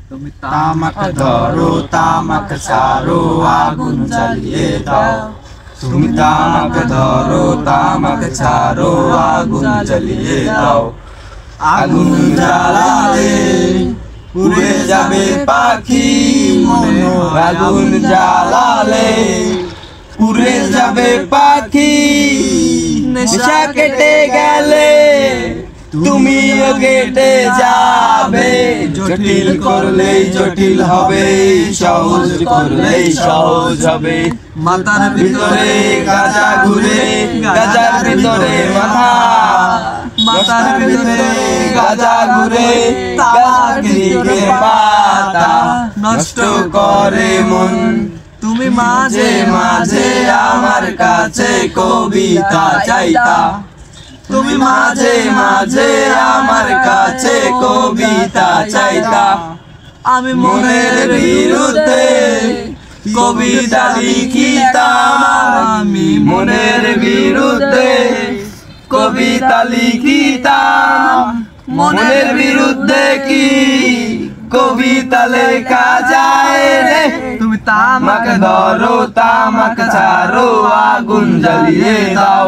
তুমি তামাক ধরো তামাক ছাড়ো আগুন জ্বালিয়ে দাও তুমি তামাক ধরো তামাক ছাড়ো আগুন জ্বালিয়ে দাও আগুন জ্বালালে পুড়ে যাবে পাখি আগুন জ্বালালে পুড়ে যাবে পাখি নেশা কেটে গেলে তুমিও কেটে যাবে জটিল করলেই জটিল হবে সহজ করলেই সহজ হবে মাথার ভিতরে গাজা ঘুরে গাজার ভিতরে মাথা মাথার ভিতরে গাজা ঘুরে তামাকের পাতা নষ্ট করে মন তুমি মাঝে মাঝে আমার কাছে কবিতা চাইতা তুমি মাঝে মাঝে আমার কাছে কবিতা চাইতা আমি মনের বিরুদ্ধে কবিতা লিখিতাম আমি মনের বিরুদ্ধে কবিতা লিখিতাম মনের বিরুদ্ধে কি কবিতা লেখা যায় রে তুমি তামাক ধরো তামাক ছাড়ো আগুন জ্বালিয়ে দাও